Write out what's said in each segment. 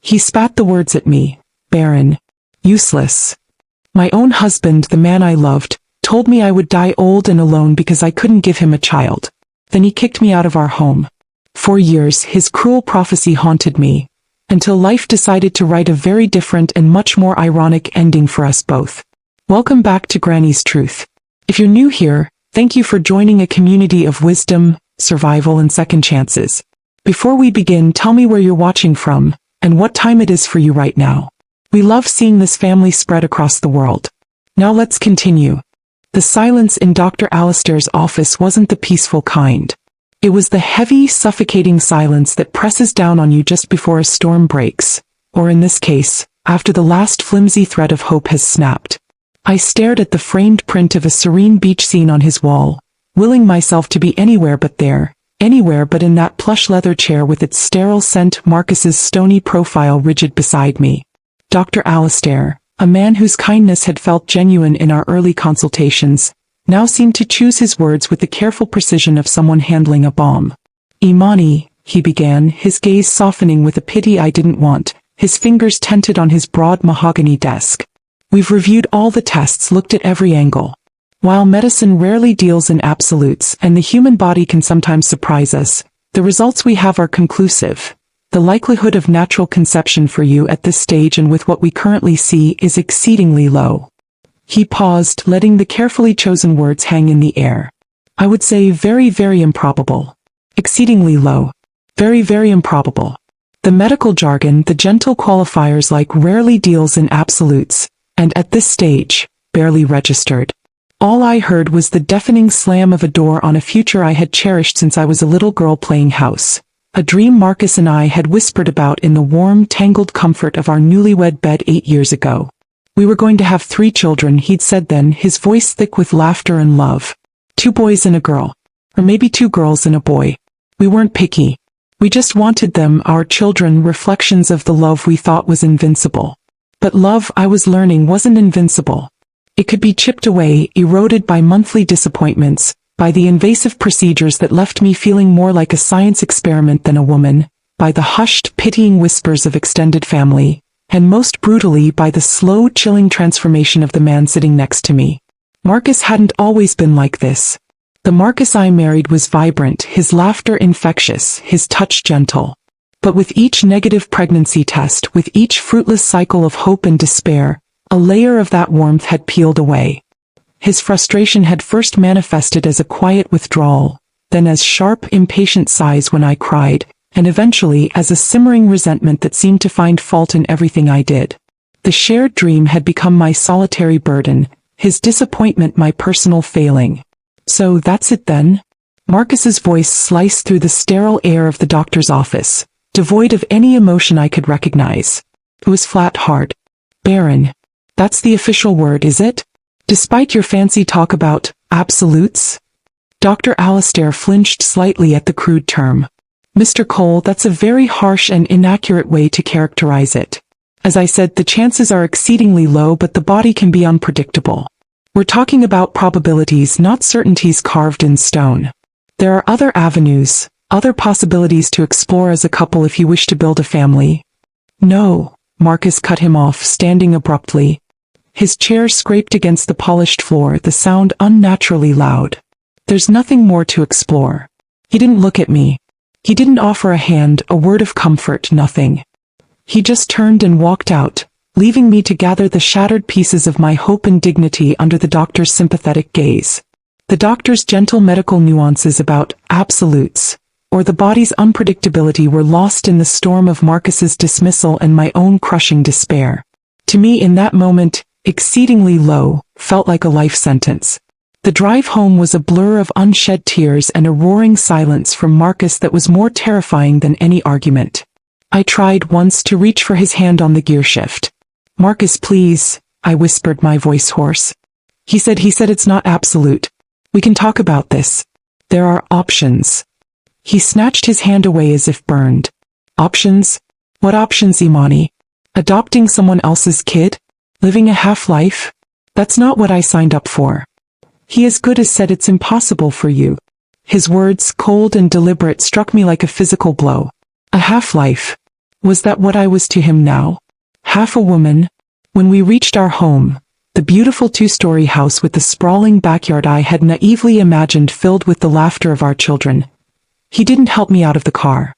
He spat the words at me. Barren. Useless. My own husband, the man I loved, told me I would die old and alone because I couldn't give him a child. Then he kicked me out of our home. For years, his cruel prophecy haunted me, until life decided to write a very different and much more ironic ending for us both. Welcome back to Granny's Truth. If you're new here, thank you for joining a community of wisdom, survival, and second chances. Before we begin, tell me where you're watching from, and what time it is for you right now. We love seeing this family spread across the world. Now let's continue. The silence in Dr. Alistair's office wasn't the peaceful kind. It was the heavy, suffocating silence that presses down on you just before a storm breaks, or in this case, after the last flimsy thread of hope has snapped. I stared at the framed print of a serene beach scene on his wall, willing myself to be anywhere but there, anywhere but in that plush leather chair with its sterile scent, Marcus's stony profile rigid beside me. Dr. Alistair, a man whose kindness had felt genuine in our early consultations, now seemed to choose his words with the careful precision of someone handling a bomb. Imani, he began, his gaze softening with a pity I didn't want, his fingers tented on his broad mahogany desk. We've reviewed all the tests, looked at every angle. While medicine rarely deals in absolutes and the human body can sometimes surprise us, the results we have are conclusive. The likelihood of natural conception for you at this stage and with what we currently see is exceedingly low. He paused, letting the carefully chosen words hang in the air. I would say very, very improbable. Exceedingly low. Very, very improbable. The medical jargon, the gentle qualifiers like rarely deals in absolutes, and at this stage, barely registered. All I heard was the deafening slam of a door on a future I had cherished since I was a little girl playing house. A dream Marcus and I had whispered about in the warm, tangled comfort of our newlywed bed 8 years ago. We were going to have 3 children, he'd said then, his voice thick with laughter and love. 2 boys and a girl. Or maybe 2 girls and a boy. We weren't picky. We just wanted them, our children, reflections of the love we thought was invincible. But love, I was learning, wasn't invincible. It could be chipped away, eroded by monthly disappointments, by the invasive procedures that left me feeling more like a science experiment than a woman, by the hushed, pitying whispers of extended family, and most brutally by the slow, chilling transformation of the man sitting next to me. Marcus hadn't always been like this. The Marcus I married was vibrant, his laughter infectious, his touch gentle. But with each negative pregnancy test, with each fruitless cycle of hope and despair, a layer of that warmth had peeled away. His frustration had first manifested as a quiet withdrawal, then as sharp, impatient sighs when I cried, and eventually as a simmering resentment that seemed to find fault in everything I did. The shared dream had become my solitary burden, his disappointment my personal failing. So that's it then? Marcus's voice sliced through the sterile air of the doctor's office, devoid of any emotion I could recognize. It was flat, hard. Barren. That's the official word, is it? Despite your fancy talk about absolutes? Dr. Alistair flinched slightly at the crude term. Mr. Cole, that's a very harsh and inaccurate way to characterize it. As I said, the chances are exceedingly low, but the body can be unpredictable. We're talking about probabilities, not certainties carved in stone. There are other avenues, other possibilities to explore as a couple if you wish to build a family. No, Marcus cut him off, standing abruptly. His chair scraped against the polished floor, the sound unnaturally loud. There's nothing more to explore. He didn't look at me. He didn't offer a hand, a word of comfort, nothing. He just turned and walked out, leaving me to gather the shattered pieces of my hope and dignity under the doctor's sympathetic gaze. The doctor's gentle medical nuances about absolutes, or the body's unpredictability, were lost in the storm of Marcus's dismissal and my own crushing despair. To me in that moment, exceedingly low, felt like a life sentence. The drive home was a blur of unshed tears and a roaring silence from Marcus that was more terrifying than any argument. I tried once to reach for his hand on the gear shift. Marcus, please, I whispered, my voice hoarse. He said it's not absolute. We can talk about this. There are options. He snatched his hand away as if burned. Options? What options, Imani? Adopting someone else's kid? Living a half-life? That's not what I signed up for. He as good as said it's impossible for you. His words, cold and deliberate, struck me like a physical blow. A half-life. Was that what I was to him now? Half a woman? When we reached our home, the beautiful two-story house with the sprawling backyard I had naively imagined filled with the laughter of our children, he didn't help me out of the car.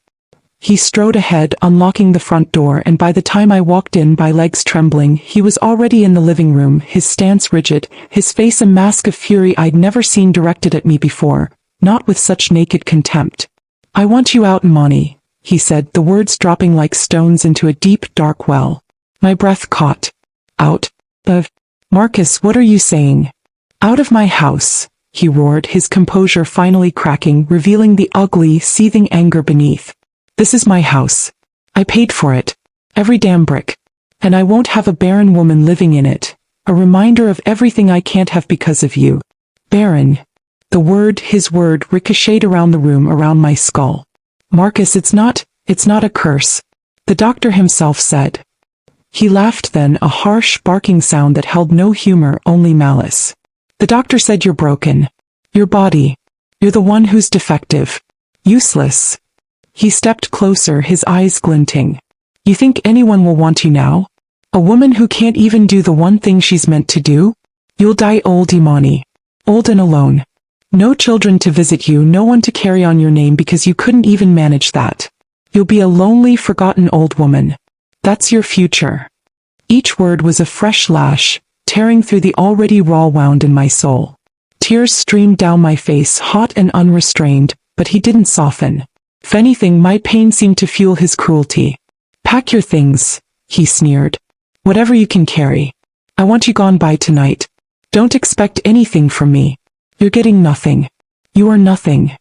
He strode ahead, unlocking the front door, and by the time I walked in, my legs trembling, he was already in the living room, his stance rigid, his face a mask of fury I'd never seen directed at me before, not with such naked contempt. "I want you out, Imani," he said, the words dropping like stones into a deep, dark well. My breath caught. "Out of..." "Marcus, what are you saying?" "Out of my house," he roared, his composure finally cracking, revealing the ugly, seething anger beneath. "This is my house. I paid for it. Every damn brick. And I won't have a barren woman living in it. A reminder of everything I can't have because of you." Barren. The word, his word, ricocheted around the room, around my skull. "Marcus, it's not a curse. The doctor himself said." He laughed then, a harsh, barking sound that held no humor, only malice. "The doctor said you're broken. Your body. You're the one who's defective. Useless." He stepped closer, his eyes glinting. "You think anyone will want you now? A woman who can't even do the one thing she's meant to do? You'll die old, Imani. Old and alone. No children to visit you, no one to carry on your name because you couldn't even manage that. You'll be a lonely, forgotten old woman. That's your future." Each word was a fresh lash, tearing through the already raw wound in my soul. Tears streamed down my face, hot and unrestrained, but he didn't soften. If anything, my pain seemed to fuel his cruelty. "Pack your things," he sneered. "Whatever you can carry. I want you gone by tonight. Don't expect anything from me. You're getting nothing. You are nothing."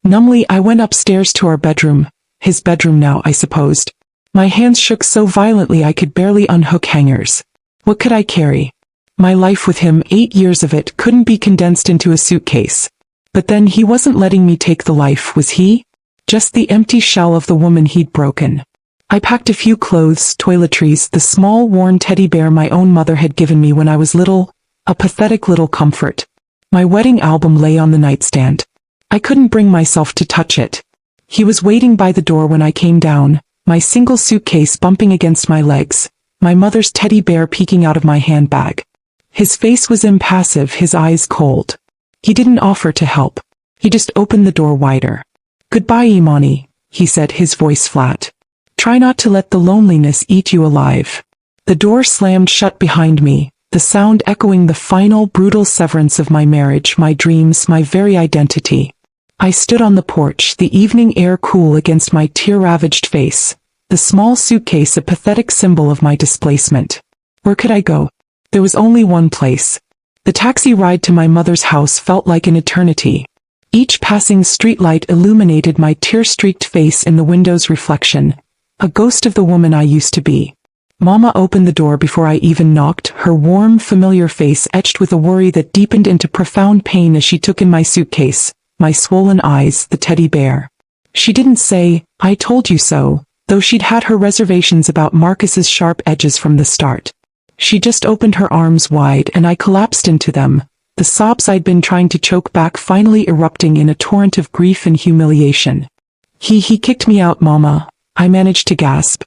Numbly, I went upstairs to our bedroom, his bedroom now, I supposed. My hands shook so violently I could barely unhook hangers. What could I carry? My life with him, 8 years of it, couldn't be condensed into a suitcase. But then he wasn't letting me take the life, was he? Just the empty shell of the woman he'd broken. I packed a few clothes, toiletries, the small worn teddy bear my own mother had given me when I was little, a pathetic little comfort. My wedding album lay on the nightstand. I couldn't bring myself to touch it. He was waiting by the door when I came down, my single suitcase bumping against my legs, my mother's teddy bear peeking out of my handbag. His face was impassive, his eyes cold. He didn't offer to help. He just opened the door wider. "Goodbye, Imani," he said, his voice flat. "Try not to let the loneliness eat you alive." The door slammed shut behind me, the sound echoing the final, brutal severance of my marriage, my dreams, my very identity. I stood on the porch, the evening air cool against my tear-ravaged face, the small suitcase a pathetic symbol of my displacement. Where could I go? There was only one place. The taxi ride to my mother's house felt like an eternity. Each passing streetlight illuminated my tear-streaked face in the window's reflection, a ghost of the woman I used to be. Mama opened the door before I even knocked, her warm, familiar face etched with a worry that deepened into profound pain as she took in my suitcase, my swollen eyes, the teddy bear. She didn't say, "I told you so," though she'd had her reservations about Marcus's sharp edges from the start. She just opened her arms wide and I collapsed into them, the sobs I'd been trying to choke back finally erupting in a torrent of grief and humiliation. He kicked me out, Mama," I managed to gasp.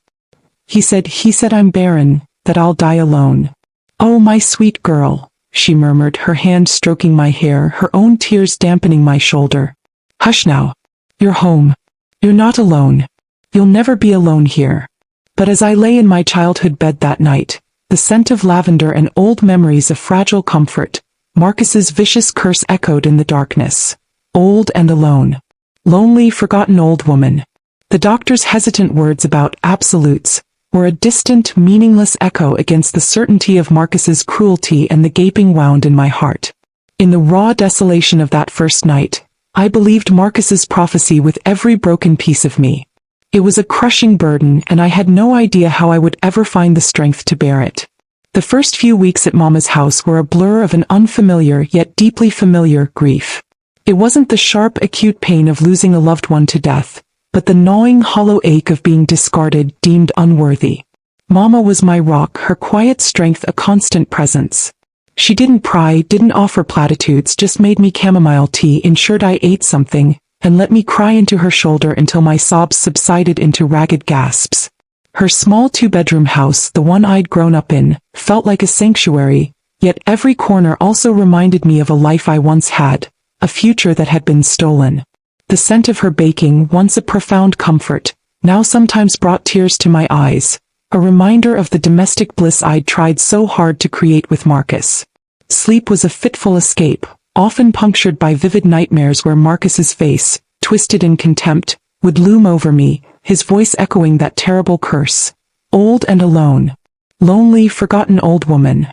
He said I'm barren, that I'll die alone." "Oh, my sweet girl," she murmured, her hand stroking my hair, her own tears dampening my shoulder. "Hush now. You're home. You're not alone. You'll never be alone here." But as I lay in my childhood bed that night, the scent of lavender and old memories of fragile comfort, Marcus's vicious curse echoed in the darkness. Old and alone. Lonely, forgotten old woman. The doctor's hesitant words about absolutes were a distant, meaningless echo against the certainty of Marcus's cruelty and the gaping wound in my heart. In the raw desolation of that first night, I believed Marcus's prophecy with every broken piece of me. It was a crushing burden, and I had no idea how I would ever find the strength to bear it. The first few weeks at Mama's house were a blur of an unfamiliar yet deeply familiar grief. It wasn't the sharp, acute pain of losing a loved one to death, but the gnawing, hollow ache of being discarded, deemed unworthy. Mama was my rock, her quiet strength a constant presence. She didn't pry, didn't offer platitudes, just made me chamomile tea, ensured I ate something, and let me cry into her shoulder until my sobs subsided into ragged gasps. Her small two-bedroom house, the one I'd grown up in, felt like a sanctuary, yet every corner also reminded me of a life I once had, a future that had been stolen. The scent of her baking, once a profound comfort, now sometimes brought tears to my eyes, a reminder of the domestic bliss I'd tried so hard to create with Marcus. Sleep was a fitful escape, often punctured by vivid nightmares where Marcus's face, twisted in contempt, would loom over me, his voice echoing that terrible curse. Old and alone. Lonely, forgotten old woman.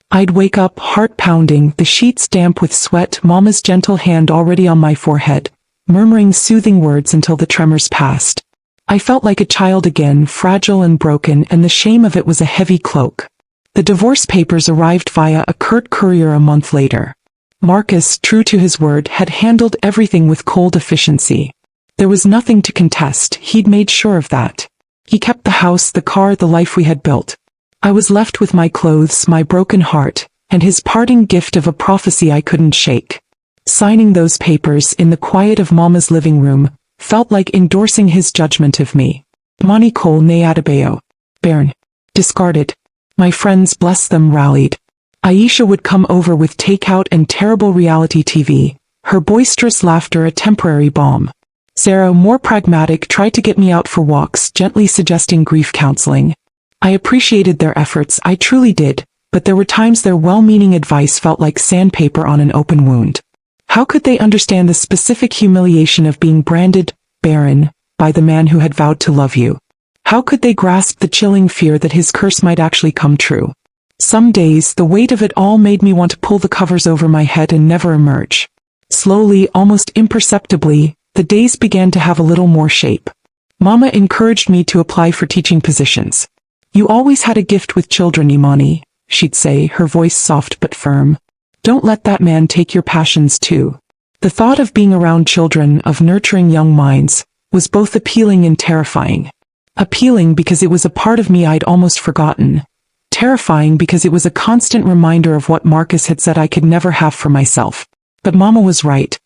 I'd wake up, heart pounding, the sheets damp with sweat, Mama's gentle hand already on my forehead, murmuring soothing words until the tremors passed. I felt like a child again, fragile and broken, and the shame of it was a heavy cloak. The divorce papers arrived via a curt courier a month later. Marcus, true to his word, had handled everything with cold efficiency. There was nothing to contest, he'd made sure of that. He kept the house, the car, the life we had built. I was left with my clothes, my broken heart, and his parting gift of a prophecy I couldn't shake. Signing those papers in the quiet of Mama's living room felt like endorsing his judgment of me. Monicole ne Adebayo. Barren. Discarded. My friends, bless them, rallied. Aisha would come over with takeout and terrible reality TV, her boisterous laughter a temporary balm. Sarah, more pragmatic, tried to get me out for walks, gently suggesting grief counseling. I appreciated their efforts, I truly did, but there were times their well-meaning advice felt like sandpaper on an open wound. How could they understand the specific humiliation of being branded barren by the man who had vowed to love you? How could they grasp the chilling fear that his curse might actually come true? Some days, the weight of it all made me want to pull the covers over my head and never emerge. Slowly, almost imperceptibly, the days began to have a little more shape. Mama encouraged me to apply for teaching positions. You always had a gift with children, Imani, she'd say, her voice soft but firm. Don't let that man take your passions too. The thought of being around children, of nurturing young minds, was both appealing and terrifying. Appealing because it was a part of me I'd almost forgotten. Terrifying because it was a constant reminder of what Marcus had said I could never have for myself. But Mama was right.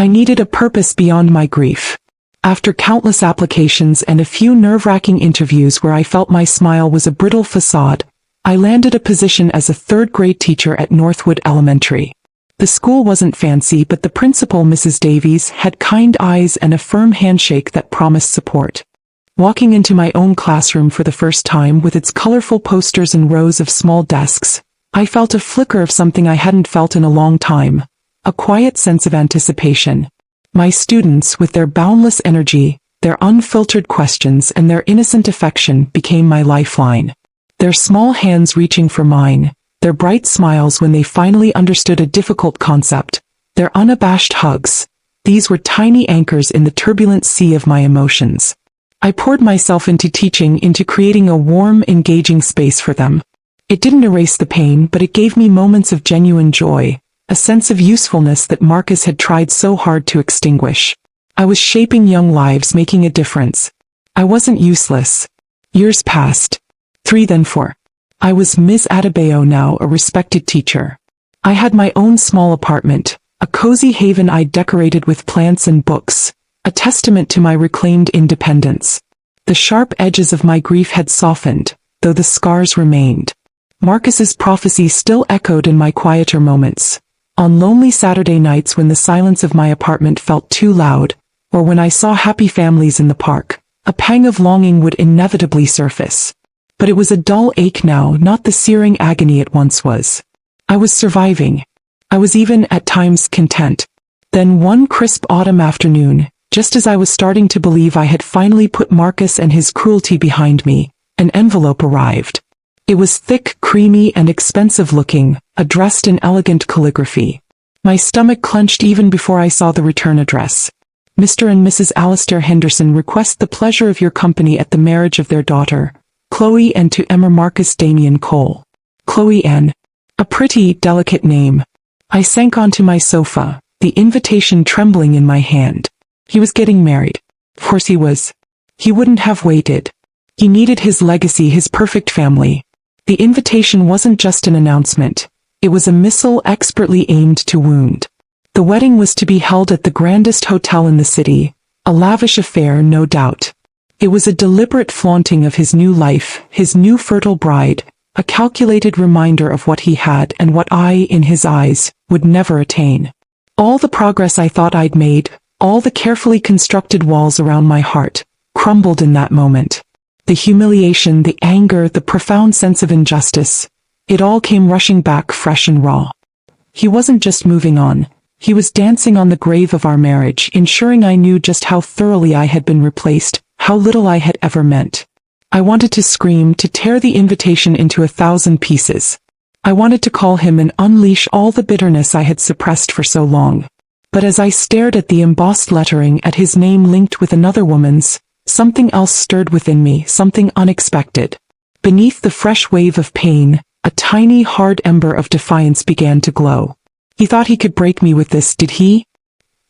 I needed a purpose beyond my grief. After countless applications and a few nerve-wracking interviews where I felt my smile was a brittle facade, I landed a position as a third-grade teacher at Northwood Elementary. The school wasn't fancy, but the principal, Mrs. Davies, had kind eyes and a firm handshake that promised support. Walking into my own classroom for the first time with its colorful posters and rows of small desks, I felt a flicker of something I hadn't felt in a long time, a quiet sense of anticipation. My students, with their boundless energy, their unfiltered questions and their innocent affection, became my lifeline. Their small hands reaching for mine, their bright smiles when they finally understood a difficult concept, their unabashed hugs, these were tiny anchors in the turbulent sea of my emotions. I poured myself into teaching, into creating a warm, engaging space for them. It didn't erase the pain, but it gave me moments of genuine joy, a sense of usefulness that Marcus had tried so hard to extinguish. I was shaping young lives, making a difference. I wasn't useless. Years passed. 3, then 4. I was Ms. Adebayo, now a respected teacher. I had my own small apartment, a cozy haven I'd decorated with plants and books, a testament to my reclaimed independence. The sharp edges of my grief had softened, though the scars remained. Marcus's prophecy still echoed in my quieter moments. On lonely Saturday nights when the silence of my apartment felt too loud, or when I saw happy families in the park, a pang of longing would inevitably surface. But it was a dull ache now, not the searing agony it once was. I was surviving. I was even, at times, content. Then one crisp autumn afternoon, just as I was starting to believe I had finally put Marcus and his cruelty behind me, an envelope arrived. It was thick, creamy, and expensive-looking, addressed in elegant calligraphy. My stomach clenched even before I saw the return address. Mr. and Mrs. Alistair Henderson request the pleasure of your company at the marriage of their daughter, Chloe, and to Emma Marcus Damien Cole. Chloe Ann. A pretty, delicate name. I sank onto my sofa, the invitation trembling in my hand. He was getting married. Of course he was. He wouldn't have waited. He needed his legacy, his perfect family. The invitation wasn't just an announcement. It was a missile expertly aimed to wound. The wedding was to be held at the grandest hotel in the city, a lavish affair, no doubt. It was a deliberate flaunting of his new life, his new fertile bride, a calculated reminder of what he had and what I, in his eyes, would never attain. All the progress I thought I'd made, all the carefully constructed walls around my heart, crumbled in that moment. The humiliation, the anger, the profound sense of injustice, it all came rushing back fresh and raw. He wasn't just moving on, he was dancing on the grave of our marriage, ensuring I knew just how thoroughly I had been replaced, how little I had ever meant. I wanted to scream, to tear the invitation into 1,000 pieces. I wanted to call him and unleash all the bitterness I had suppressed for so long. But as I stared at the embossed lettering, at his name linked with another woman's, something else stirred within me, something unexpected. Beneath the fresh wave of pain, a tiny, hard ember of defiance began to glow. He thought he could break me with this, did he?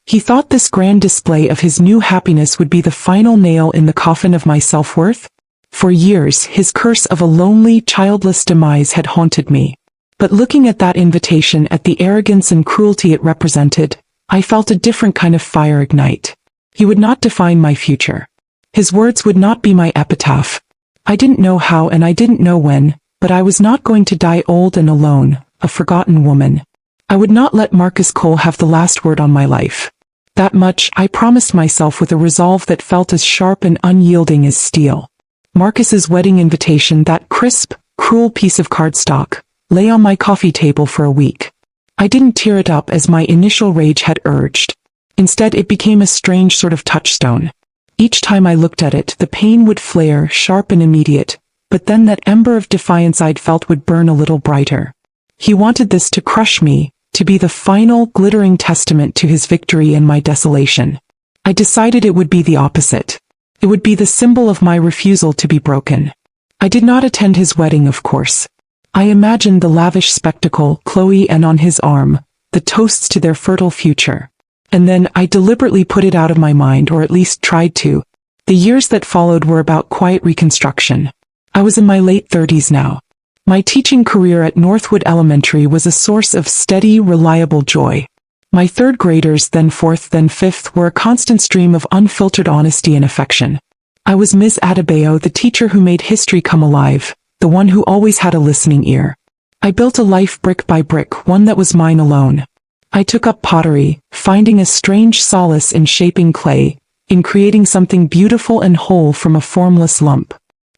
He thought this grand display of his new happiness would be the final nail in the coffin of my self-worth? For years, his curse of a lonely, childless demise had haunted me. But looking at that invitation, at the arrogance and cruelty it represented, I felt a different kind of fire ignite. He would not define my future. His words would not be my epitaph. I didn't know how and I didn't know when, but I was not going to die old and alone, a forgotten woman. I would not let Marcus Cole have the last word on my life. That much I promised myself with a resolve that felt as sharp and unyielding as steel. Marcus's wedding invitation, that crisp, cruel piece of cardstock, lay on my coffee table for a week. I didn't tear it up as my initial rage had urged. Instead, it became a strange sort of touchstone. Each time I looked at it, the pain would flare, sharp and immediate, but then that ember of defiance I'd felt would burn a little brighter. He wanted this to crush me, to be the final, glittering testament to his victory and my desolation. I decided it would be the opposite. It would be the symbol of my refusal to be broken. I did not attend his wedding, of course. I imagined the lavish spectacle, Chloe and on his arm, the toasts to their fertile future. And then I deliberately put it out of my mind, or at least tried to. The years that followed were about quiet reconstruction. I was in my late 30s now. My teaching career at Northwood Elementary was a source of steady, reliable joy. My third graders, then fourth, then fifth, were a constant stream of unfiltered honesty and affection. I was Ms. Adebayo, the teacher who made history come alive, the one who always had a listening ear. I built a life brick by brick, one that was mine alone. I took up pottery, finding a strange solace in shaping clay, in creating something beautiful and whole from a formless lump.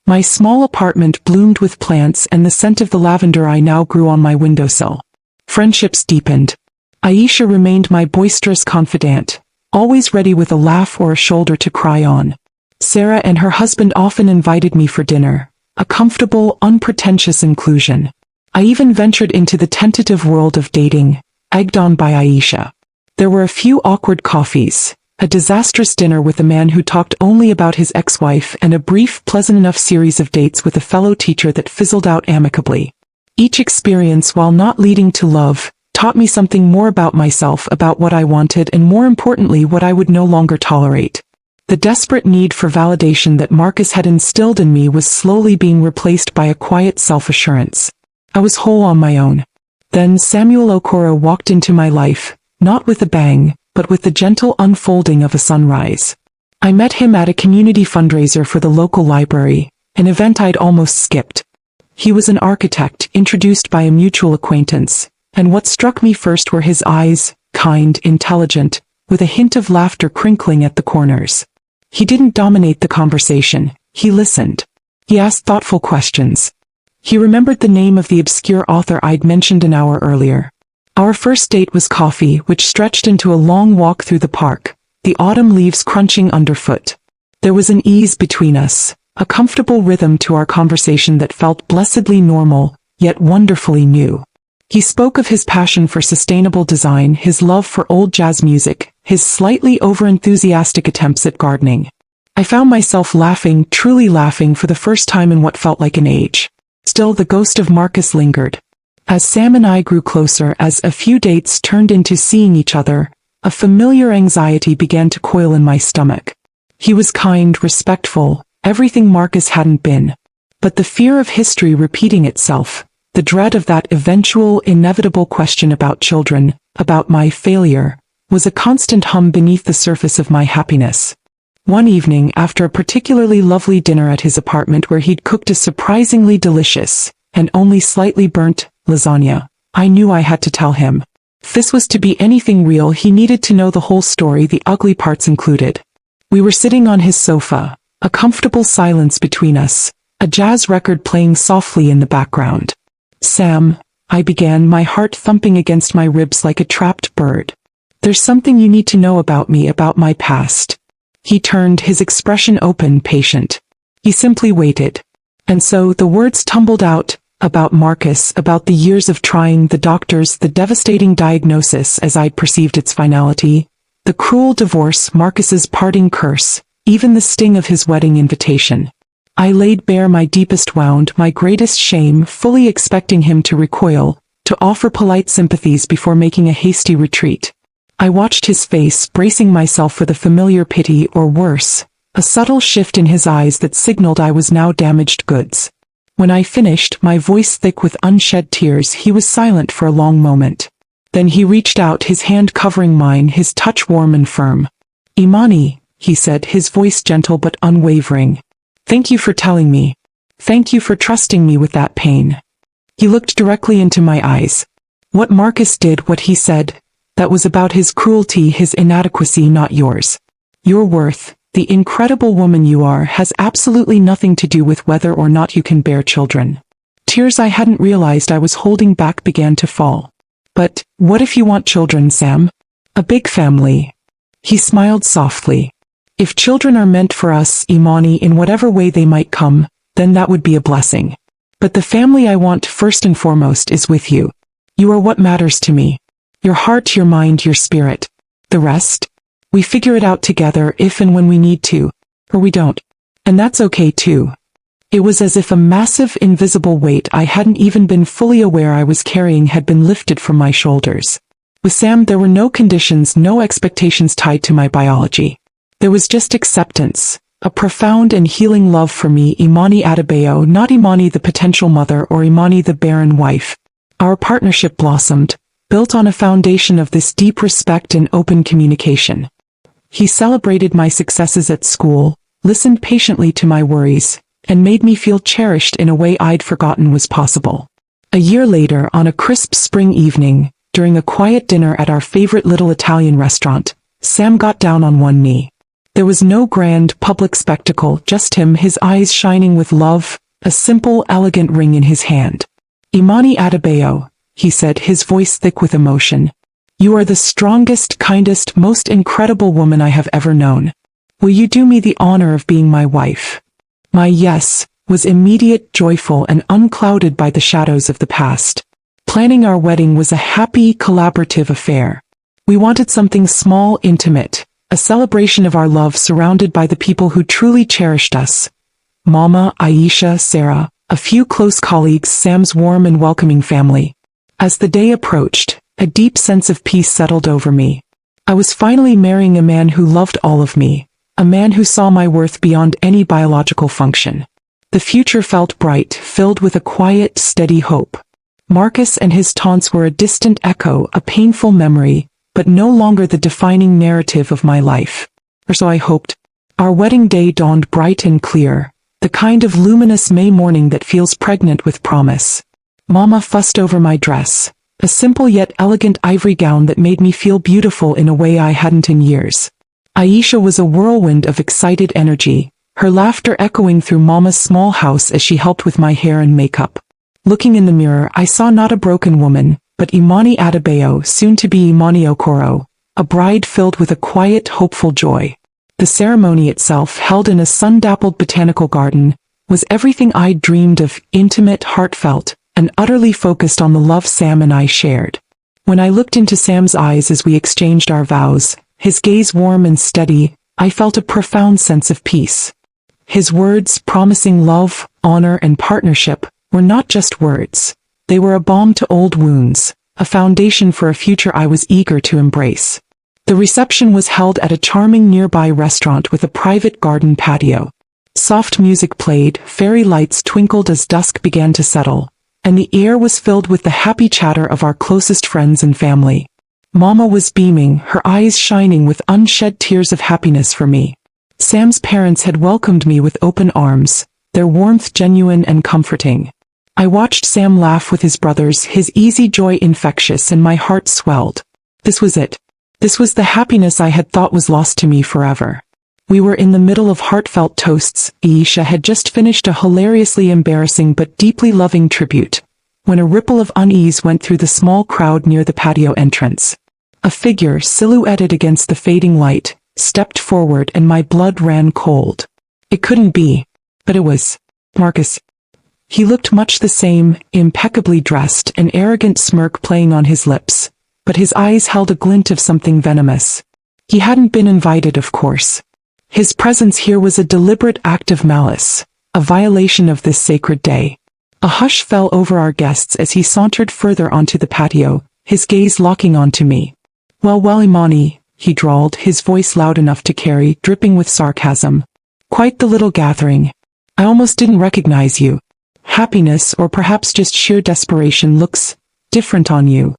My small apartment bloomed with plants and the scent of the lavender I now grew on my windowsill. Friendships deepened. Aisha remained my boisterous confidant, always ready with a laugh or a shoulder to cry on. Sarah and her husband often invited me for dinner, a comfortable, unpretentious inclusion. I even ventured into the tentative world of dating, egged on by Aisha. There were a few awkward coffees, a disastrous dinner with a man who talked only about his ex-wife, and a brief, pleasant enough series of dates with a fellow teacher that fizzled out amicably. Each experience, while not leading to love, taught me something more about myself, about what I wanted, and more importantly, what I would no longer tolerate. The desperate need for validation that Marcus had instilled in me was slowly being replaced by a quiet self-assurance. I was whole on my own. Then Samuel Okoro walked into my life, not with a bang, but with the gentle unfolding of a sunrise. I met him at a community fundraiser for the local library, an event I'd almost skipped. He was an architect, introduced by a mutual acquaintance, and what struck me first were his eyes, kind, intelligent, with a hint of laughter crinkling at the corners. He didn't dominate the conversation, he listened. He asked thoughtful questions. He remembered the name of the obscure author I'd mentioned an hour earlier. Our first date was coffee, which stretched into a long walk through the park, the autumn leaves crunching underfoot. There was an ease between us, a comfortable rhythm to our conversation that felt blessedly normal, yet wonderfully new. He spoke of his passion for sustainable design, his love for old jazz music, his slightly over-enthusiastic attempts at gardening. I found myself laughing, truly laughing for the first time in what felt like an age. Still, the ghost of Marcus lingered. As Sam and I grew closer, as a few dates turned into seeing each other, a familiar anxiety began to coil in my stomach. He was kind, respectful, everything Marcus hadn't been. But the fear of history repeating itself, the dread of that eventual, inevitable question about children, about my failure, was a constant hum beneath the surface of my happiness. One evening, after a particularly lovely dinner at his apartment where he'd cooked a surprisingly delicious, and only slightly burnt, lasagna, I knew I had to tell him. If this was to be anything real, he needed to know the whole story, the ugly parts included. We were sitting on his sofa, a comfortable silence between us, a jazz record playing softly in the background. "Sam," I began, my heart thumping against my ribs like a trapped bird. "There's something you need to know about me, about my past." He turned, his expression open, patient. He simply waited. And so the words tumbled out, about Marcus, about the years of trying, the doctors, the devastating diagnosis as I'd perceived its finality, the cruel divorce, Marcus's parting curse, even the sting of his wedding invitation. I laid bare my deepest wound, my greatest shame, fully expecting him to recoil, to offer polite sympathies before making a hasty retreat. I watched his face, bracing myself for the familiar pity, or worse, a subtle shift in his eyes that signaled I was now damaged goods. When I finished, my voice thick with unshed tears, he was silent for a long moment. Then he reached out, his hand covering mine, his touch warm and firm. "Imani," he said, his voice gentle but unwavering. "Thank you for telling me. Thank you for trusting me with that pain." He looked directly into my eyes. "What Marcus did, what he said, that was about his cruelty, his inadequacy, not yours. Your worth, the incredible woman you are, has absolutely nothing to do with whether or not you can bear children." Tears I hadn't realized I was holding back began to fall. "But, what if you want children, Sam? A big family?" He smiled softly. "If children are meant for us, Imani, in whatever way they might come, then that would be a blessing. But the family I want first and foremost is with you. You are what matters to me. Your heart, your mind, your spirit. The rest? We figure it out together if and when we need to, or we don't. And that's okay too." It was as if a massive, invisible weight I hadn't even been fully aware I was carrying had been lifted from my shoulders. With Sam, there were no conditions, no expectations tied to my biology. There was just acceptance, a profound and healing love for me, Imani Adebayo, not Imani the potential mother or Imani the barren wife. Our partnership blossomed, built on a foundation of this deep respect and open communication. He celebrated my successes at school, listened patiently to my worries, and made me feel cherished in a way I'd forgotten was possible. A year later, on a crisp spring evening, during a quiet dinner at our favorite little Italian restaurant, Sam got down on one knee. There was no grand, public spectacle, just him, his eyes shining with love, a simple, elegant ring in his hand. "Imani Adebayo," he said, his voice thick with emotion. "You are the strongest, kindest, most incredible woman I have ever known. Will you do me the honor of being my wife?" My yes was immediate, joyful, and unclouded by the shadows of the past. Planning our wedding was a happy, collaborative affair. We wanted something small, intimate, a celebration of our love surrounded by the people who truly cherished us. Mama, Aisha, Sarah, a few close colleagues, Sam's warm and welcoming family. As the day approached, a deep sense of peace settled over me. I was finally marrying a man who loved all of me, a man who saw my worth beyond any biological function. The future felt bright, filled with a quiet, steady hope. Marcus and his taunts were a distant echo, a painful memory, but no longer the defining narrative of my life. Or so I hoped. Our wedding day dawned bright and clear, the kind of luminous May morning that feels pregnant with promise. Mama fussed over my dress, a simple yet elegant ivory gown that made me feel beautiful in a way I hadn't in years. Aisha was a whirlwind of excited energy, her laughter echoing through Mama's small house as she helped with my hair and makeup. Looking in the mirror, I saw not a broken woman, but Imani Adebayo, soon to be Imani Okoro, a bride filled with a quiet, hopeful joy. The ceremony itself, held in a sun-dappled botanical garden, was everything I'd dreamed of, intimate, heartfelt, and utterly focused on the love Sam and I shared. When I looked into Sam's eyes as we exchanged our vows, his gaze warm and steady, I felt a profound sense of peace. His words, promising love, honor, and partnership, were not just words. They were a balm to old wounds, a foundation for a future I was eager to embrace. The reception was held at a charming nearby restaurant with a private garden patio. Soft music played, fairy lights twinkled as dusk began to settle, and the air was filled with the happy chatter of our closest friends and family. Mama was beaming, her eyes shining with unshed tears of happiness for me. Sam's parents had welcomed me with open arms, their warmth genuine and comforting. I watched Sam laugh with his brothers, his easy joy infectious, and my heart swelled. This was it. This was the happiness I had thought was lost to me forever. We were in the middle of heartfelt toasts. Aisha had just finished a hilariously embarrassing but deeply loving tribute, when a ripple of unease went through the small crowd near the patio entrance. A figure, silhouetted against the fading light, stepped forward and my blood ran cold. It couldn't be. But it was Marcus. He looked much the same, impeccably dressed, an arrogant smirk playing on his lips, but his eyes held a glint of something venomous. He hadn't been invited, of course. His presence here was a deliberate act of malice, a violation of this sacred day. A hush fell over our guests as he sauntered further onto the patio, his gaze locking onto me. Well, Imani, he drawled, his voice loud enough to carry, dripping with sarcasm. Quite the little gathering. I almost didn't recognize you. Happiness, or perhaps just sheer desperation, looks different on you.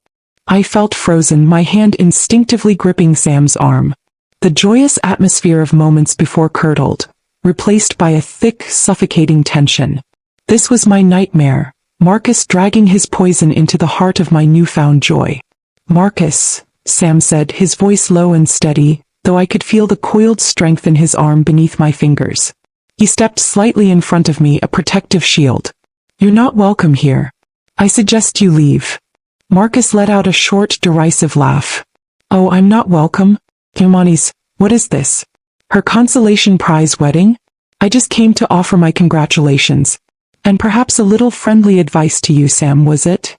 I felt frozen, my hand instinctively gripping Sam's arm. The joyous atmosphere of moments before curdled, replaced by a thick, suffocating tension. This was my nightmare, Marcus dragging his poison into the heart of my newfound joy. Marcus, Sam said, his voice low and steady, though I could feel the coiled strength in his arm beneath my fingers. He stepped slightly in front of me, a protective shield. You're not welcome here. I suggest you leave. Marcus let out a short, derisive laugh. Oh, I'm not welcome? Imani's, what is this? Her consolation prize wedding? I just came to offer my congratulations. And perhaps a little friendly advice to you, Sam, was it?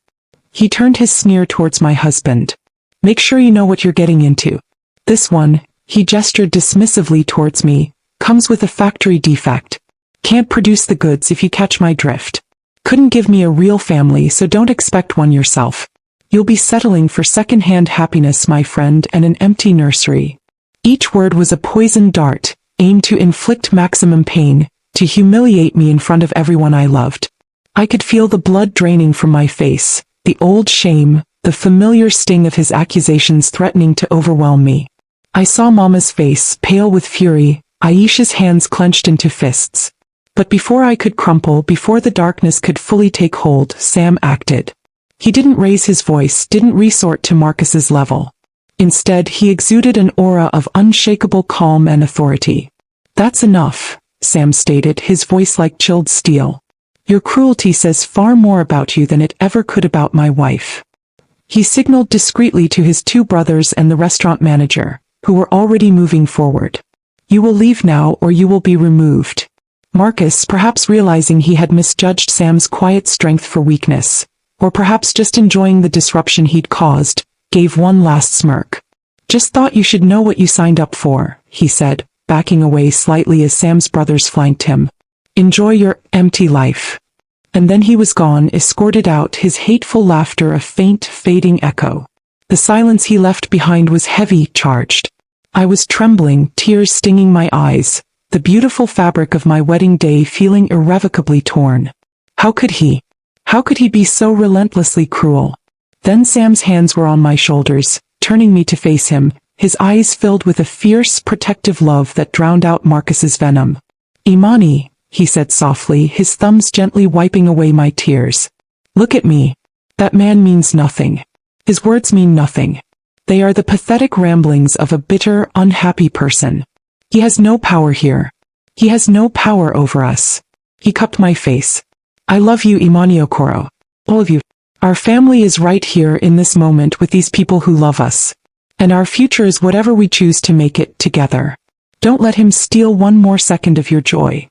He turned his sneer towards my husband. Make sure you know what you're getting into. This one, he gestured dismissively towards me, comes with a factory defect. Can't produce the goods, if you catch my drift. Couldn't give me a real family, so don't expect one yourself. You'll be settling for second-hand happiness, my friend, and an empty nursery. Each word was a poisoned dart, aimed to inflict maximum pain, to humiliate me in front of everyone I loved. I could feel the blood draining from my face, the old shame, the familiar sting of his accusations threatening to overwhelm me. I saw Mama's face, pale with fury, Aisha's hands clenched into fists. But before I could crumple, before the darkness could fully take hold, Sam acted. He didn't raise his voice, didn't resort to Marcus's level. Instead, he exuded an aura of unshakable calm and authority. That's enough, Sam stated, his voice like chilled steel. Your cruelty says far more about you than it ever could about my wife. He signaled discreetly to his two brothers and the restaurant manager, who were already moving forward. You will leave now or you will be removed. Marcus, perhaps realizing he had misjudged Sam's quiet strength for weakness, or perhaps just enjoying the disruption he'd caused, gave one last smirk. Just thought you should know what you signed up for, he said, backing away slightly as Sam's brothers flanked him. Enjoy your empty life. And then he was gone, escorted out, his hateful laughter a faint, fading echo. The silence he left behind was heavy, charged. I was trembling, tears stinging my eyes, the beautiful fabric of my wedding day feeling irrevocably torn. How could he be so relentlessly cruel? Then Sam's hands were on my shoulders, turning me to face him, his eyes filled with a fierce, protective love that drowned out Marcus's venom. Imani, he said softly, his thumbs gently wiping away my tears. Look at me. That man means nothing. His words mean nothing. They are the pathetic ramblings of a bitter, unhappy person. He has no power here. He has no power over us. He cupped my face. I love you, Imani Okoro. All of you. Our family is right here in this moment with these people who love us. And our future is whatever we choose to make it together. Don't let him steal one more second of your joy.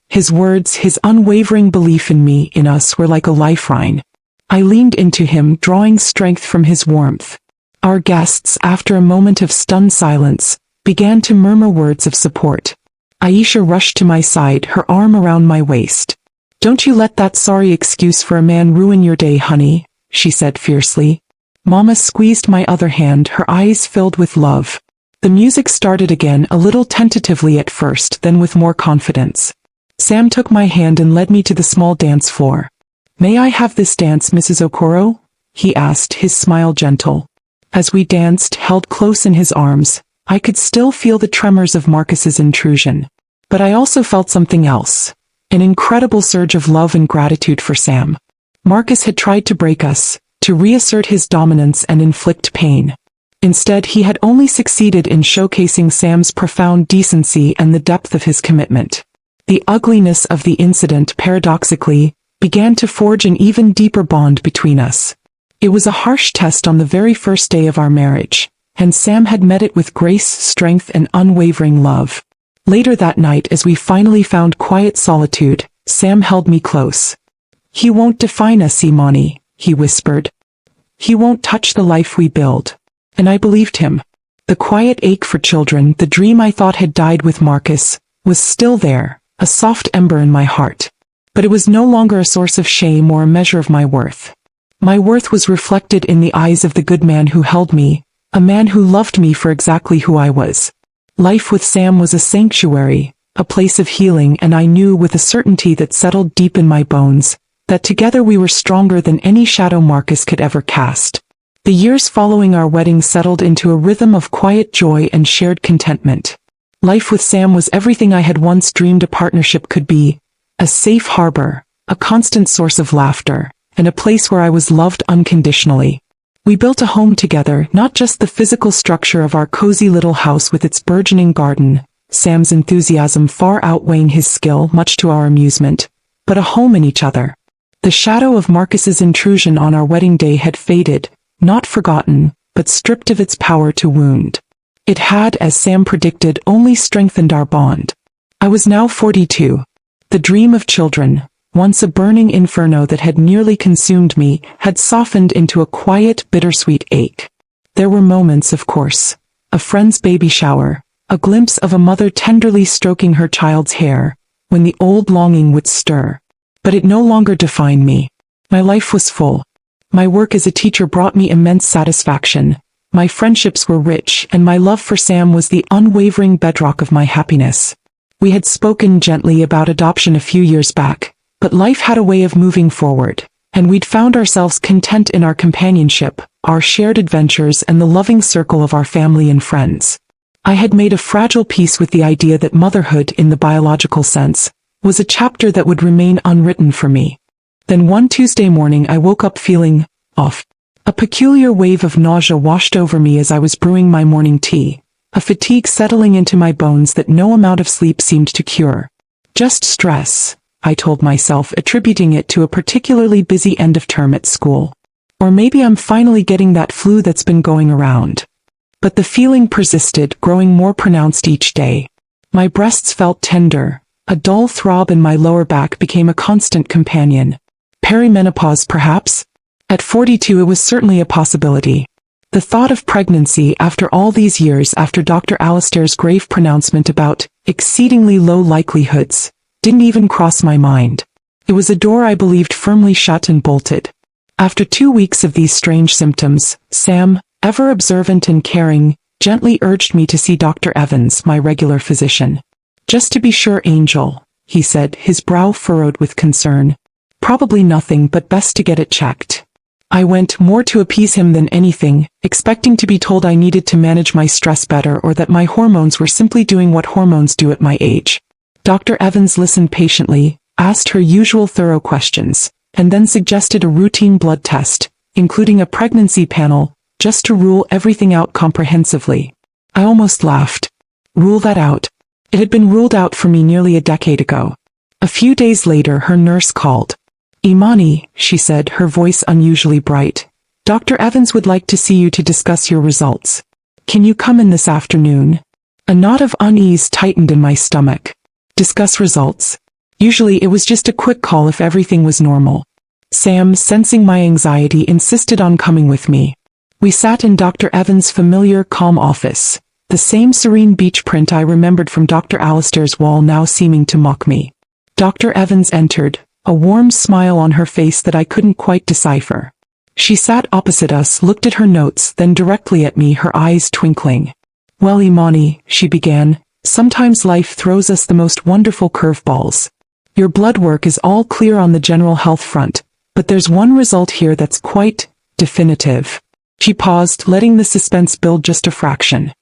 His words, his unwavering belief in me, in us, were like a lifeline. I leaned into him, drawing strength from his warmth. Our guests, after a moment of stunned silence, began to murmur words of support. Aisha rushed to my side, her arm around my waist. Don't you let that sorry excuse for a man ruin your day, honey, she said fiercely. Mama squeezed my other hand, her eyes filled with love. The music started again, a little tentatively at first, then with more confidence. Sam took my hand and led me to the small dance floor. May I have this dance, Mrs. Okoro? He asked, his smile gentle. As we danced, held close in his arms, I could still feel the tremors of Marcus's intrusion. But I also felt something else. An incredible surge of love and gratitude for Sam. Marcus had tried to break us, to reassert his dominance and inflict pain. Instead, he had only succeeded in showcasing Sam's profound decency and the depth of his commitment. The ugliness of the incident, paradoxically, began to forge an even deeper bond between us. It was a harsh test on the very first day of our marriage, and Sam had met it with grace, strength, and unwavering love. Later that night, as we finally found quiet solitude, Sam held me close. "He won't define us, Imani," he whispered. "He won't touch the life we build." And I believed him. The quiet ache for children, the dream I thought had died with Marcus, was still there, a soft ember in my heart. But it was no longer a source of shame or a measure of my worth. My worth was reflected in the eyes of the good man who held me, a man who loved me for exactly who I was. Life with Sam was a sanctuary, a place of healing, and I knew with a certainty that settled deep in my bones, that together we were stronger than any shadow Marcus could ever cast. The years following our wedding settled into a rhythm of quiet joy and shared contentment. Life with Sam was everything I had once dreamed a partnership could be, a safe harbor, a constant source of laughter, and a place where I was loved unconditionally. We built a home together, not just the physical structure of our cozy little house with its burgeoning garden, Sam's enthusiasm far outweighing his skill, much to our amusement, but a home in each other. The shadow of Marcus's intrusion on our wedding day had faded, not forgotten, but stripped of its power to wound. It had, as Sam predicted, only strengthened our bond. I was now 42. The dream of children, once a burning inferno that had nearly consumed me, had softened into a quiet, bittersweet ache. There were moments, of course. A friend's baby shower, a glimpse of a mother tenderly stroking her child's hair, when the old longing would stir. But it no longer defined me. My life was full. My work as a teacher brought me immense satisfaction. My friendships were rich, and my love for Sam was the unwavering bedrock of my happiness. We had spoken gently about adoption a few years back, but life had a way of moving forward, and we'd found ourselves content in our companionship, our shared adventures, and the loving circle of our family and friends. I had made a fragile peace with the idea that motherhood, in the biological sense, was a chapter that would remain unwritten for me. Then one Tuesday morning I woke up feeling off. A peculiar wave of nausea washed over me as I was brewing my morning tea, a fatigue settling into my bones that no amount of sleep seemed to cure. Just stress, I told myself, attributing it to a particularly busy end of term at school. Or maybe I'm finally getting that flu that's been going around. But the feeling persisted, growing more pronounced each day. My breasts felt tender. A dull throb in my lower back became a constant companion. Perimenopause, perhaps? At 42 it was certainly a possibility. The thought of pregnancy after all these years, after Dr. Alistair's grave pronouncement about exceedingly low likelihoods, didn't even cross my mind. It was a door I believed firmly shut and bolted. After 2 weeks of these strange symptoms, Sam, ever observant and caring, gently urged me to see Dr. Evans, my regular physician. "Just to be sure, Angel," he said, his brow furrowed with concern. "Probably nothing, but best to get it checked." I went, more to appease him than anything, expecting to be told I needed to manage my stress better or that my hormones were simply doing what hormones do at my age. Dr. Evans listened patiently, asked her usual thorough questions, and then suggested a routine blood test, including a pregnancy panel, just to rule everything out comprehensively. I almost laughed. Rule that out? It had been ruled out for me nearly a decade ago. A few days later her nurse called. "Imani," she said, her voice unusually bright. "Dr. Evans would like to see you to discuss your results. Can you come in this afternoon?" A knot of unease tightened in my stomach. Discuss results? Usually it was just a quick call if everything was normal. Sam, sensing my anxiety, insisted on coming with me. We sat in Dr. Evans' familiar, calm office, the same serene beach print I remembered from Dr. Alistair's wall now seeming to mock me. Dr. Evans entered, a warm smile on her face that I couldn't quite decipher. She sat opposite us, looked at her notes, then directly at me, her eyes twinkling. "Well, Imani," she began, "sometimes life throws us the most wonderful curveballs. Your blood work is all clear on the general health front, but there's one result here that's quite definitive." She paused, letting the suspense build just a fraction.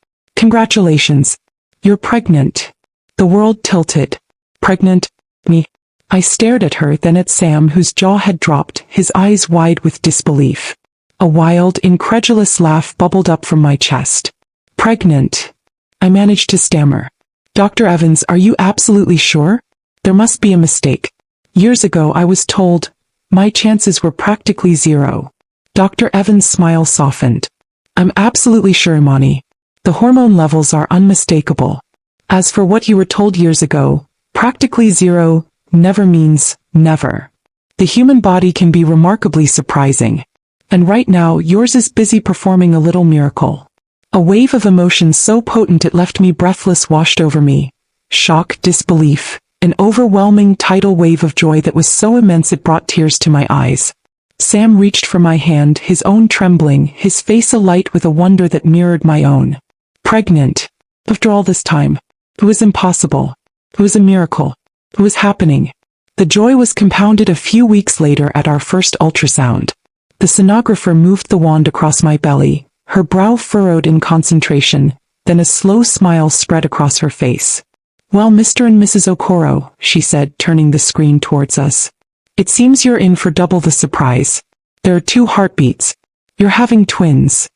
Congratulations. You're pregnant. The world tilted. Pregnant? Me? I stared at her, then at Sam, whose jaw had dropped, his eyes wide with disbelief. A wild, incredulous laugh bubbled up from my chest. Pregnant? I managed to stammer. Dr. Evans, are you absolutely sure? There must be a mistake. Years ago I was told my chances were practically zero. Dr. Evans' smile softened. I'm absolutely sure, Imani. The hormone levels are unmistakable. As for what you were told years ago, practically zero never means never. The human body can be remarkably surprising. And right now yours is busy performing a little miracle. A wave of emotion so potent it left me breathless washed over me. Shock, disbelief, an overwhelming tidal wave of joy that was so immense it brought tears to my eyes. Sam reached for my hand, his own trembling, his face alight with a wonder that mirrored my own. Pregnant. After all this time. It was impossible. It was a miracle. It was happening. The joy was compounded a few weeks later at our first ultrasound. The sonographer moved the wand across my belly, her brow furrowed in concentration, then a slow smile spread across her face. Well, Mr. and Mrs. Okoro, she said, turning the screen towards us. It seems you're in for double the surprise. There are 2 heartbeats. You're having twins.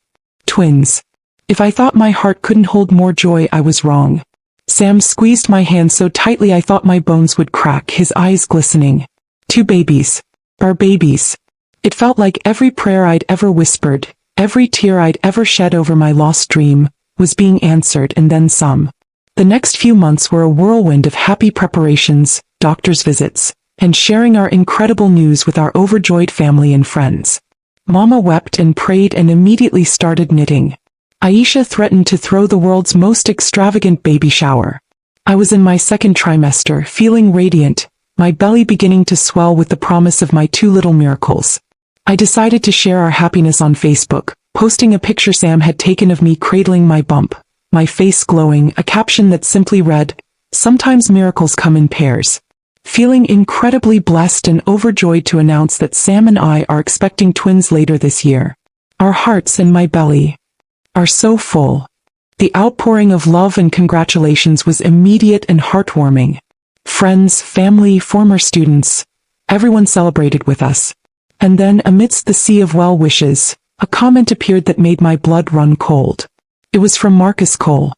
Twins. If I thought my heart couldn't hold more joy, I was wrong. Sam squeezed my hand so tightly I thought my bones would crack, his eyes glistening. 2 babies. Our babies. It felt like every prayer I'd ever whispered, every tear I'd ever shed over my lost dream, was being answered, and then some. The next few months were a whirlwind of happy preparations, doctor's visits, and sharing our incredible news with our overjoyed family and friends. Mama wept and prayed and immediately started knitting. Aisha threatened to throw the world's most extravagant baby shower. I was in my 2nd trimester, feeling radiant, my belly beginning to swell with the promise of my 2 little miracles. I decided to share our happiness on Facebook, posting a picture Sam had taken of me cradling my bump, my face glowing, a caption that simply read, "Sometimes miracles come in pairs." Feeling incredibly blessed and overjoyed to announce that Sam and I are expecting twins later this year. Our hearts and my belly are so full. The outpouring of love and congratulations was immediate and heartwarming. Friends, family, former students, everyone celebrated with us. And then, amidst the sea of well wishes, a comment appeared that made my blood run cold. It was from Marcus Cole.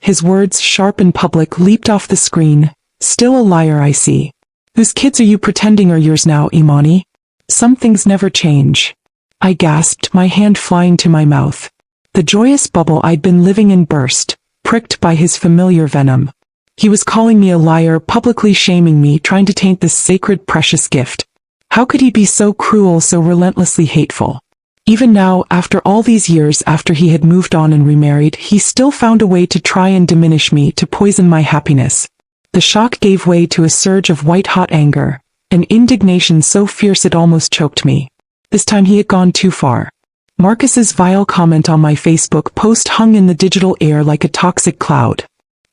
His words, sharp and public, leaped off the screen. "Still a liar, I see. Whose kids are you pretending are yours now, Imani? Some things never change." I gasped, my hand flying to my mouth. The joyous bubble I'd been living in burst, pricked by his familiar venom. He was calling me a liar, publicly shaming me, trying to taint this sacred, precious gift. How could he be so cruel, so relentlessly hateful? Even now, after all these years, after he had moved on and remarried, he still found a way to try and diminish me, to poison my happiness. The shock gave way to a surge of white-hot anger, an indignation so fierce it almost choked me. This time he had gone too far. Marcus's vile comment on my Facebook post hung in the digital air like a toxic cloud.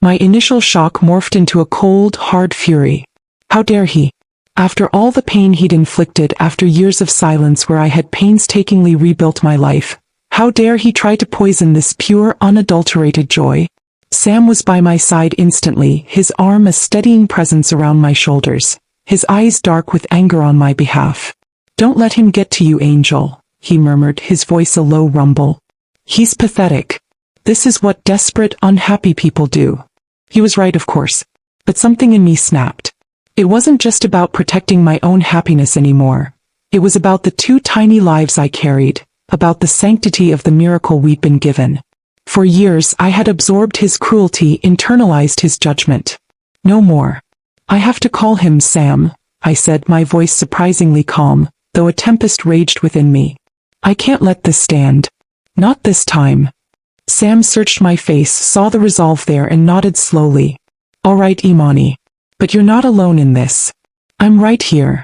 My initial shock morphed into a cold, hard fury. How dare he? After all the pain he'd inflicted, after years of silence where I had painstakingly rebuilt my life, how dare he try to poison this pure, unadulterated joy? Sam was by my side instantly, his arm a steadying presence around my shoulders, his eyes dark with anger on my behalf. "Don't let him get to you, Angel," he murmured, his voice a low rumble. "He's pathetic. This is what desperate, unhappy people do." He was right, of course. But something in me snapped. It wasn't just about protecting my own happiness anymore. It was about the 2 tiny lives I carried, about the sanctity of the miracle we'd been given. For years I had absorbed his cruelty, internalized his judgment. No more. "I have to call him Sam," I said, my voice surprisingly calm, though a tempest raged within me. "I can't let this stand. Not this time." Sam searched my face, saw the resolve there, and nodded slowly. "All right, Imani. But you're not alone in this. I'm right here."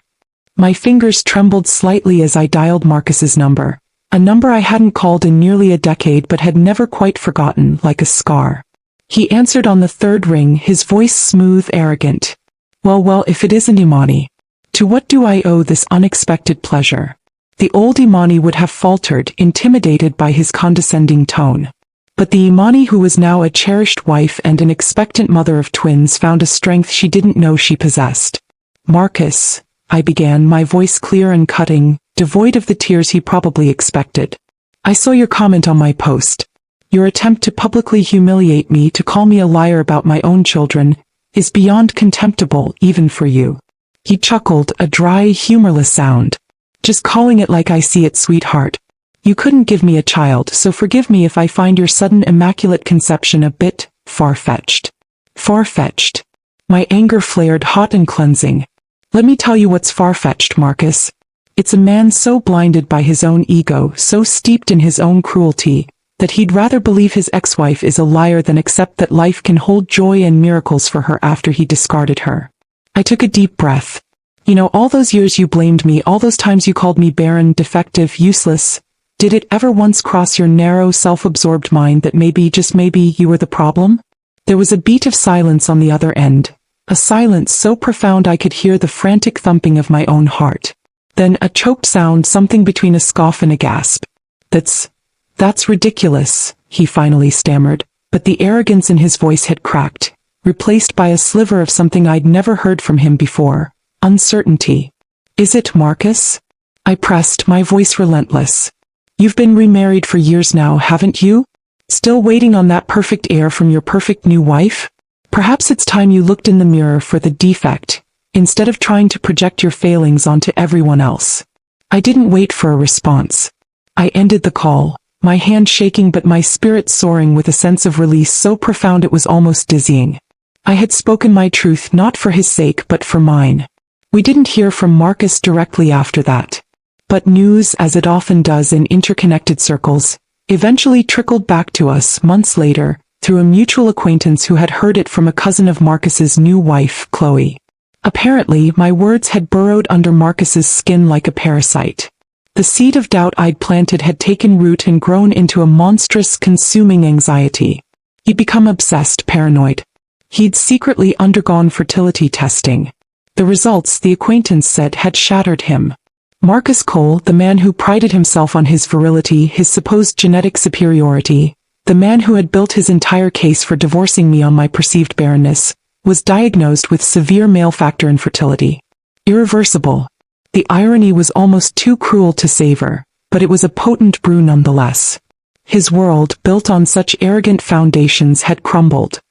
My fingers trembled slightly as I dialed Marcus's number, a number I hadn't called in nearly a decade but had never quite forgotten, like a scar. He answered on the 3rd ring, his voice smooth, arrogant. Well, if it isn't Imani. To what do I owe this unexpected pleasure?" The old Imani would have faltered, intimidated by his condescending tone. But the Imani who was now a cherished wife and an expectant mother of twins found a strength she didn't know she possessed. "Marcus," I began, my voice clear and cutting, devoid of the tears he probably expected. "I saw your comment on my post. Your attempt to publicly humiliate me, to call me a liar about my own children, is beyond contemptible, even for you." He chuckled, a dry, humorless sound. "Just calling it like I see it, sweetheart. You couldn't give me a child, so forgive me if I find your sudden immaculate conception a bit far-fetched." Far-fetched. My anger flared hot and cleansing. "Let me tell you what's far-fetched, Marcus. It's a man so blinded by his own ego, so steeped in his own cruelty, that he'd rather believe his ex-wife is a liar than accept that life can hold joy and miracles for her after he discarded her." I took a deep breath. "You know, all those years you blamed me, all those times you called me barren, defective, useless, did it ever once cross your narrow, self-absorbed mind that maybe, just maybe, you were the problem?" There was a beat of silence on the other end, a silence so profound I could hear the frantic thumping of my own heart. Then a choked sound, something between a scoff and a gasp. That's ridiculous," he finally stammered, but the arrogance in his voice had cracked, replaced by a sliver of something I'd never heard from him before: uncertainty. "Is it, Marcus?" I pressed, my voice relentless. "You've been remarried for years now, haven't you? Still waiting on that perfect heir from your perfect new wife? Perhaps it's time you looked in the mirror for the defect, instead of trying to project your failings onto everyone else." I didn't wait for a response. I ended the call, my hand shaking but my spirit soaring with a sense of release so profound it was almost dizzying. I had spoken my truth not for his sake but for mine. We didn't hear from Marcus directly after that. But news, as it often does in interconnected circles, eventually trickled back to us months later, through a mutual acquaintance who had heard it from a cousin of Marcus's new wife, Chloe. Apparently, my words had burrowed under Marcus's skin like a parasite. The seed of doubt I'd planted had taken root and grown into a monstrous, consuming anxiety. He'd become obsessed, paranoid. He'd secretly undergone fertility testing. The results, the acquaintance said, had shattered him. Marcus Cole, the man who prided himself on his virility, his supposed genetic superiority, the man who had built his entire case for divorcing me on my perceived barrenness, was diagnosed with severe male factor infertility. Irreversible. The irony was almost too cruel to savor, but it was a potent brew nonetheless. His world, built on such arrogant foundations, had crumbled.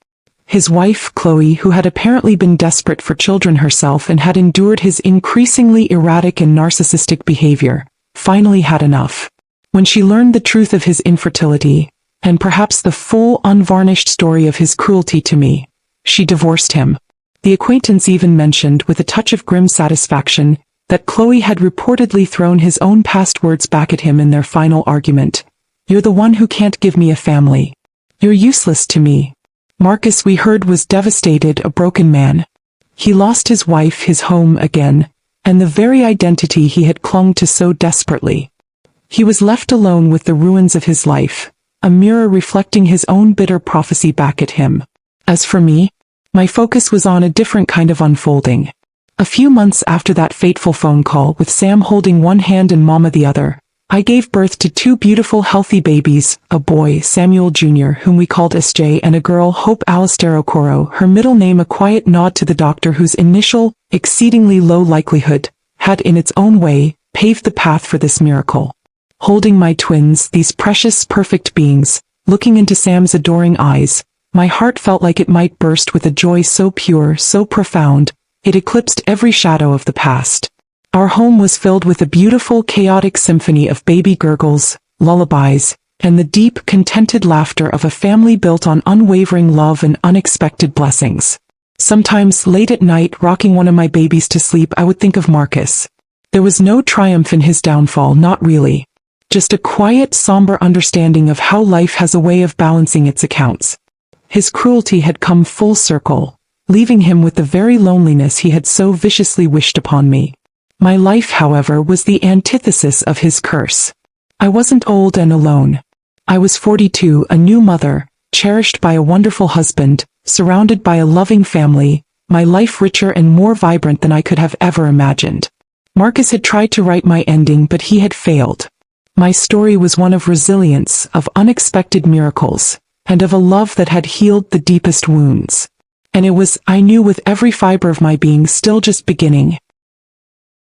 His wife, Chloe, who had apparently been desperate for children herself and had endured his increasingly erratic and narcissistic behavior, finally had enough. When she learned the truth of his infertility, and perhaps the full, unvarnished story of his cruelty to me, she divorced him. The acquaintance even mentioned, with a touch of grim satisfaction, that Chloe had reportedly thrown his own past words back at him in their final argument. "You're the one who can't give me a family. You're useless to me." Marcus, we heard, was devastated, a broken man. He lost his wife, his home again, and the very identity he had clung to so desperately. He was left alone with the ruins of his life, a mirror reflecting his own bitter prophecy back at him. As for me, my focus was on a different kind of unfolding. A few months after that fateful phone call, with Sam holding one hand and Mama the other, I gave birth to two beautiful, healthy babies, a boy, Samuel Jr., whom we called SJ, and a girl, Hope Alistair Okoro, her middle name a quiet nod to the doctor whose initial, exceedingly low likelihood, had in its own way, paved the path for this miracle. Holding my twins, these precious, perfect beings, looking into Sam's adoring eyes, my heart felt like it might burst with a joy so pure, so profound, it eclipsed every shadow of the past. Our home was filled with a beautiful, chaotic symphony of baby gurgles, lullabies, and the deep, contented laughter of a family built on unwavering love and unexpected blessings. Sometimes, late at night, rocking one of my babies to sleep, I would think of Marcus. There was no triumph in his downfall, not really. Just a quiet, somber understanding of how life has a way of balancing its accounts. His cruelty had come full circle, leaving him with the very loneliness he had so viciously wished upon me. My life, however, was the antithesis of his curse. I wasn't old and alone. I was 42, a new mother, cherished by a wonderful husband, surrounded by a loving family, my life richer and more vibrant than I could have ever imagined. Marcus had tried to write my ending, but he had failed. My story was one of resilience, of unexpected miracles, and of a love that had healed the deepest wounds. And it was, I knew with every fiber of my being, still just beginning.